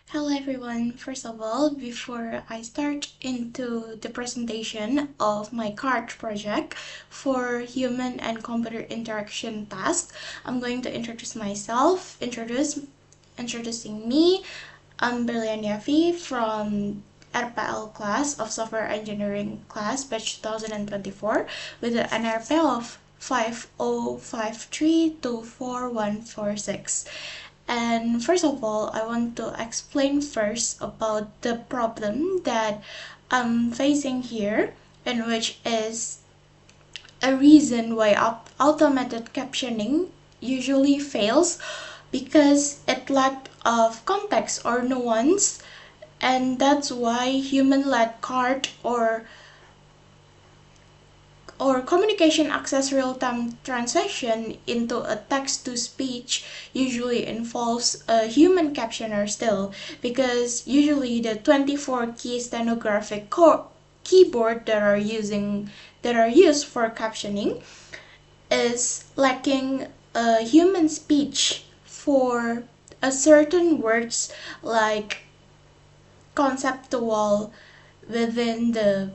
Hello everyone. First of all, before I start into the presentation of my card project for human and computer interaction task, I'm going to introduce myself. Introducing me. I'm Berlian Yafi from RPL class of Software Engineering class batch 2024 with an NRP of 5053244146. And first of all, I want to explain first about the problem that I'm facing here, and which is a reason why automated captioning usually fails because it lacked of context or nuance, and that's why human-led card or communication access real-time translation into a text-to-speech usually involves a human captioner still, because usually the 24 key stenographic keyboard that are used for captioning is lacking a human speech for a certain words like conceptual within the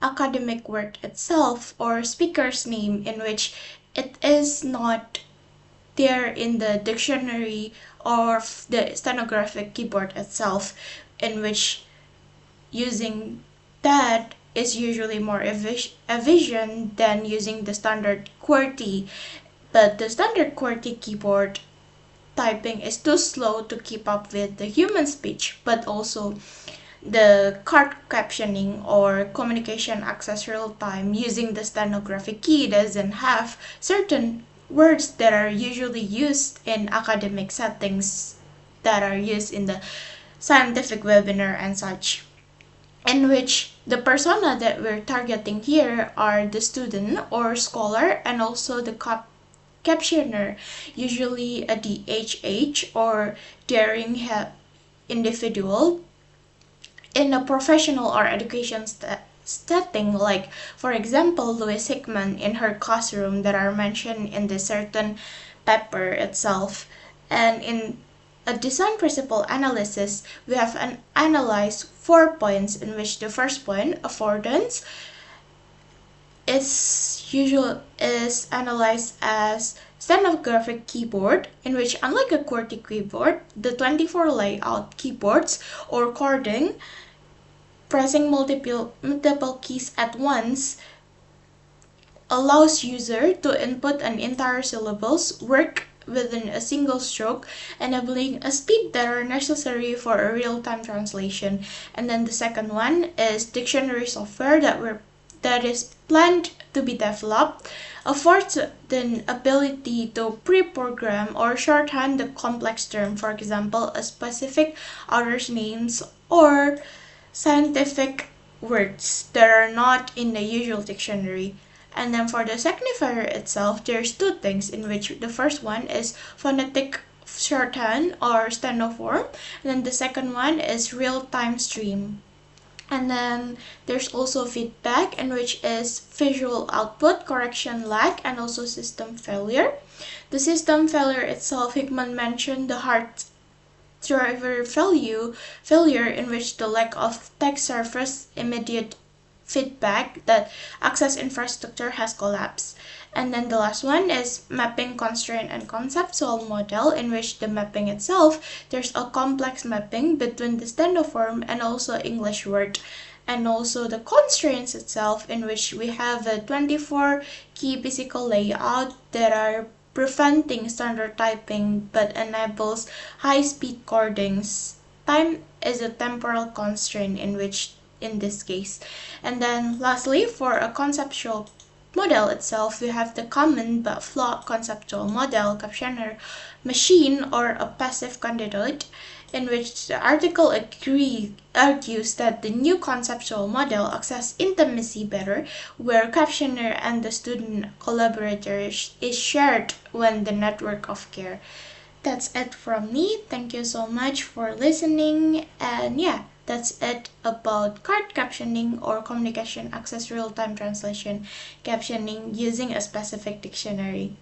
academic word itself or speaker's name, in which it is not there in the dictionary or the stenographic keyboard itself, in which using that is usually more efficient than using the standard QWERTY. But the standard QWERTY keyboard typing is too slow to keep up with the human speech, but also the card captioning or communication access real time using the stenographic key doesn't have certain words that are usually used in academic settings, that are used in the scientific webinar and such, in which the persona that we're targeting here are the student or scholar and also the captioner, usually a DHH or daring individual in a professional or education setting, like for example Louise Hickman in her classroom that are mentioned in the certain paper itself. And in a design principle analysis, we have analyzed 4 points, in which the first point, affordance, is analyzed as stenographic keyboard, in which unlike a QWERTY keyboard, the 24 layout keyboards or coding, pressing multiple keys at once allows user to input an entire syllables work within a single stroke, enabling a speed that are necessary for a real-time translation. And then the second one is dictionary software that is planned to be developed, affords the ability to pre-program or shorthand the complex term, for example, a specific author's names or scientific words that are not in the usual dictionary. And then for the signifier itself, there's two things, in which the first one is phonetic shorthand or stenoform, and then the second one is real-time stream. And then there's also feedback, in which is visual output, correction lag, and also system failure. The system failure itself, Hickman mentioned the hard driver failure, in which the lack of text surface immediate feedback that access infrastructure has collapsed. And then the last one is mapping constraint and conceptual model, in which the mapping itself, there's a complex mapping between the stendoform and also English word. And also the constraints itself, in which we have a 24 key physical layout that are preventing standard typing but enables high-speed codings. Time is a temporal constraint in this case. And then lastly, for a conceptual model itself, we have the common but flawed conceptual model captioner machine, or a passive candidate, in which the article argues that the new conceptual model access intimacy better, where captioner and the student collaborators is shared when the network of care. That's it from me. Thank you so much for listening, and yeah, that's it about card captioning or communication access real-time translation captioning using a specific dictionary.